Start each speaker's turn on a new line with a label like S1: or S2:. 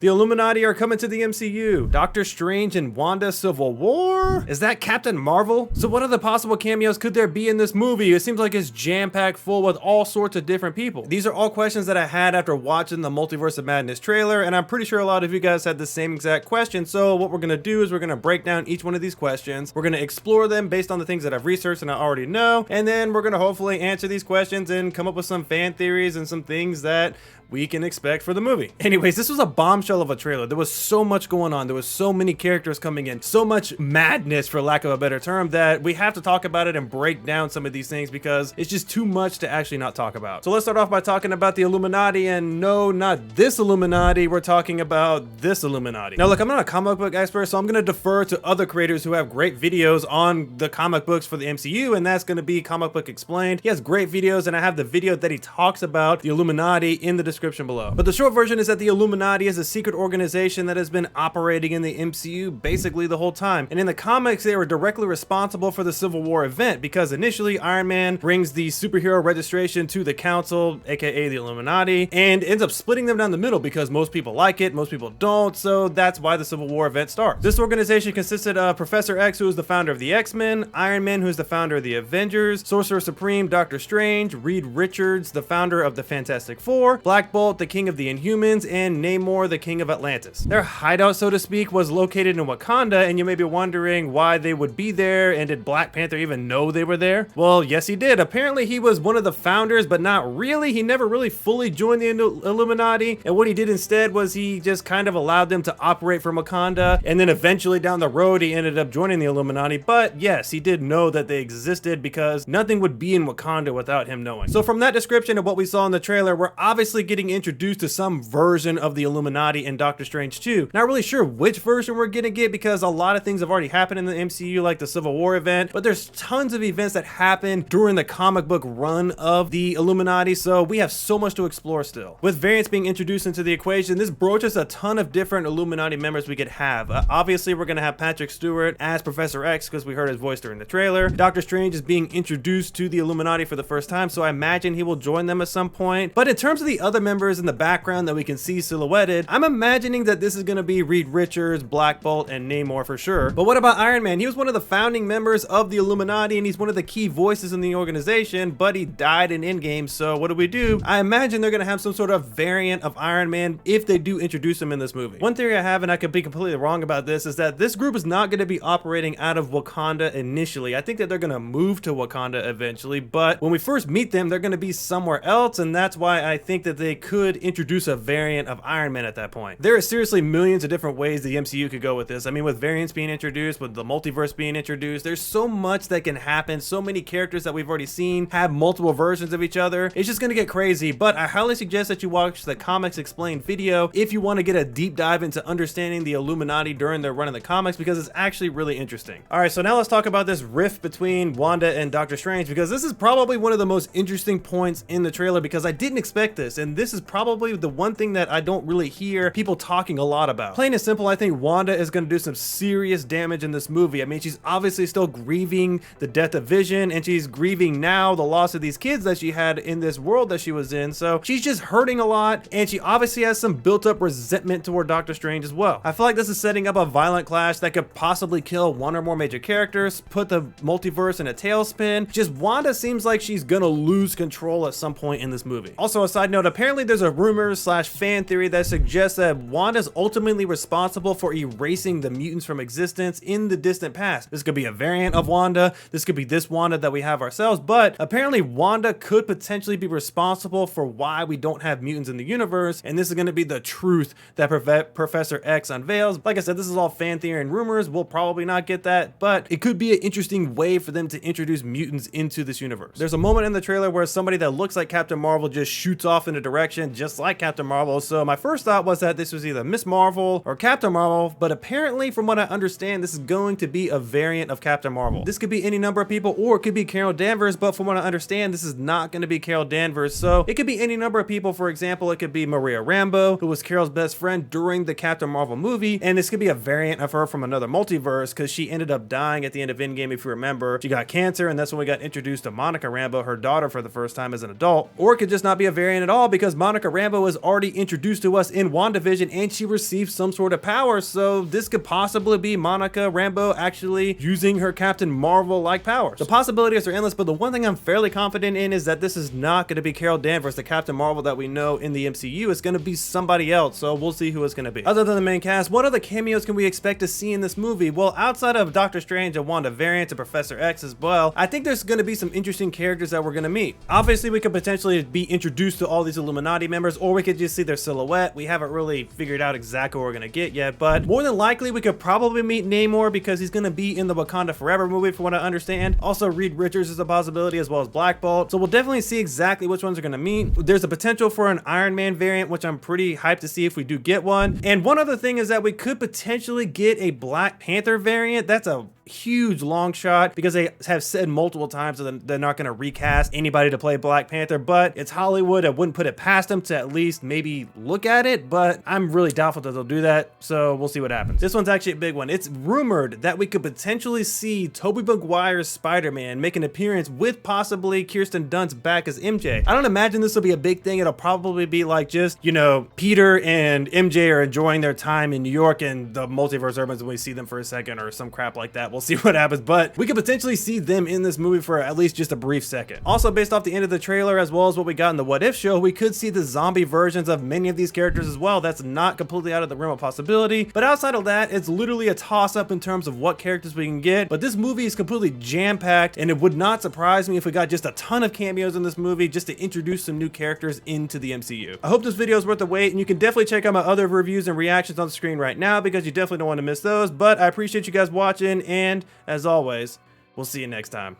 S1: The Illuminati are coming to the MCU. Doctor Strange and Wanda Civil War? Is that Captain Marvel? So what other possible cameos could there be in this movie? It seems like it's jam-packed full with all sorts of different people. These are all questions that I had after watching the Multiverse of Madness trailer, and I'm pretty sure a lot of you guys had the same exact question. So what we're gonna do is we're gonna break down each one of these questions. We're gonna explore them based on the things that I've researched and I already know, and then we're gonna hopefully answer these questions and come up with some fan theories and some things that we can expect for the movie. Anyways, this was a bombshell of a trailer. There was so much going on. There was so many characters coming in, so much madness, for lack of a better term, that we have to talk about it and break down some of these things because it's just too much to actually not talk about. So let's start off by talking about the Illuminati, and no, not this Illuminati. We're talking about this Illuminati. Now look, I'm not a comic book expert, so I'm gonna defer to other creators who have great videos on the comic books for the MCU, and that's gonna be Comic Book Explained. He has great videos, and I have the video that he talks about the Illuminati in the description below. But the short version is that the Illuminati is a secret organization that has been operating in the MCU basically the whole time. And in the comics, they were directly responsible for the Civil War event because initially Iron Man brings the superhero registration to the council, aka the Illuminati, and ends up splitting them down the middle because most people like it, most people don't, so that's why the Civil War event starts. This organization consisted of Professor X, who is the founder of the X-Men, Iron Man, who is the founder of the Avengers, Sorcerer Supreme, Doctor Strange, Reed Richards, the founder of the Fantastic Four, Black Bolt, the king of the Inhumans, and Namor, the king of Atlantis. Their hideout, so to speak, was located in Wakanda, and you may be wondering why they would be there, and did Black Panther even know they were there? Well, yes he did. Apparently he was one of the founders, but not really. He never really fully joined the Illuminati, and what he did instead was he just kind of allowed them to operate from Wakanda, and then eventually down the road he ended up joining the Illuminati. But yes, he did know that they existed because nothing would be in Wakanda without him knowing. So from that description of what we saw in the trailer, we're obviously getting introduced to some version of the Illuminati in Doctor Strange 2. Not really sure which version we're gonna get because a lot of things have already happened in the MCU, like the Civil War event, but there's tons of events that happened during the comic book run of the Illuminati, so we have so much to explore still. With variants being introduced into the equation, this broaches a ton of different Illuminati members we could have. Obviously, we're gonna have Patrick Stewart as Professor X because we heard his voice during the trailer. Doctor Strange is being introduced to the Illuminati for the first time, so I imagine he will join them at some point. But in terms of the other members in the background that we can see silhouetted, I'm imagining that this is going to be Reed Richards, Black Bolt, and Namor for sure. But what about Iron Man? He was one of the founding members of the Illuminati, and he's one of the key voices in the organization, but he died in Endgame, so what do? I imagine they're going to have some sort of variant of Iron Man if they do introduce him in this movie. One theory I have, and I could be completely wrong about this, is that this group is not going to be operating out of Wakanda initially. I think that they're going to move to Wakanda eventually, but when we first meet them, they're going to be somewhere else, and that's why I think that they could introduce a variant of Iron Man at that point. There are seriously millions of different ways the MCU could go with this. I mean, with variants being introduced, with the multiverse being introduced, there's so much that can happen. So many characters that we've already seen have multiple versions of each other. It's just gonna get crazy, but I highly suggest that you watch the Comics Explained video if you want to get a deep dive into understanding the Illuminati during their run of the comics, because it's actually really interesting. All right, so now let's talk about this rift between Wanda and Doctor Strange, because this is probably one of the most interesting points in the trailer, because I didn't expect this, and this is probably the one thing that I don't really hear people talking a lot about. Plain and simple, I think Wanda is going to do some serious damage in this movie. I mean, she's obviously still grieving the death of Vision, and she's grieving now the loss of these kids that she had in this world that she was in, so she's just hurting a lot, and she obviously has some built-up resentment toward Doctor Strange as well. I feel like this is setting up a violent clash that could possibly kill one or more major characters, put the multiverse in a tailspin. Just Wanda seems like she's gonna lose control at some point in this movie. Also, a side note, apparently there's a rumor slash fan theory that suggests that Wanda's ultimately responsible for erasing the mutants from existence in the distant past. This could be a variant of Wanda, this could be this Wanda that we have ourselves, but apparently Wanda could potentially be responsible for why we don't have mutants in the universe, and this is going to be the truth that Professor X unveils. Like I said, this is all fan theory and rumors. We'll probably not get that, but it could be an interesting way for them to introduce mutants into this universe. There's a moment in the trailer where somebody that looks like Captain Marvel just shoots off in a direction just like Captain Marvel, so my first thought was that this was either Miss Marvel or Captain Marvel, but apparently from what I understand, this is going to be a variant of Captain Marvel. This could be any number of people, or it could be Carol Danvers, but from what I understand, this is not going to be Carol Danvers, so it could be any number of people. For example, it could be Maria Rambeau, who was Carol's best friend during the Captain Marvel movie, and this could be a variant of her from another multiverse because she ended up dying at the end of Endgame, if you remember. She got cancer, and that's when we got introduced to Monica Rambeau, her daughter, for the first time as an adult. Or it could just not be a variant at all because because Monica Rambeau was already introduced to us in WandaVision and she received some sort of power, so this could possibly be Monica Rambeau actually using her Captain Marvel-like powers. The possibilities are endless, but the one thing I'm fairly confident in is that this is not going to be Carol Danvers, the Captain Marvel that we know in the MCU. It's going to be somebody else, so we'll see who it's going to be. Other than the main cast, what other cameos can we expect to see in this movie? Well, outside of Doctor Strange and Wanda variant and Professor X as well, I think there's going to be some interesting characters that we're going to meet. Obviously, we could potentially be introduced to all these Illuminati members, or we could just see their silhouette. We haven't really figured out exactly what we're going to get yet, but more than likely, we could probably meet Namor because he's going to be in the Wakanda Forever movie from what I understand. Also, Reed Richards is a possibility as well as Black Bolt, so we'll definitely see exactly which ones are going to meet. There's a potential for an Iron Man variant, which I'm pretty hyped to see if we do get one. And one other thing is that we could potentially get a Black Panther variant. That's a huge long shot because they have said multiple times that they're not going to recast anybody to play Black Panther, but it's Hollywood. I wouldn't put it past them to at least maybe look at it, but I'm really doubtful that they'll do that, so we'll see what happens. This one's actually a big one. It's rumored that we could potentially see Tobey Maguire's Spider-Man make an appearance with possibly Kirsten Dunst back as MJ. I don't imagine this will be a big thing. It'll probably be like just, you know, Peter and MJ are enjoying their time in New York and the multiverse opens and we see them for a second or some crap like that. We'll see what happens, but we could potentially see them in this movie for at least just a brief second. Also, based off the end of the trailer as well as what we got in the What If show, we could see the zombie versions of many of these characters as well. That's not completely out of the realm of possibility, but outside of that, it's literally a toss-up in terms of what characters we can get. But this movie is completely jam-packed, and it would not surprise me if we got just a ton of cameos in this movie just to introduce some new characters into the MCU. I hope this video is worth the wait, and you can definitely check out my other reviews and reactions on the screen right now because you definitely don't want to miss those. But I appreciate you guys watching, and as always, we'll see you next time.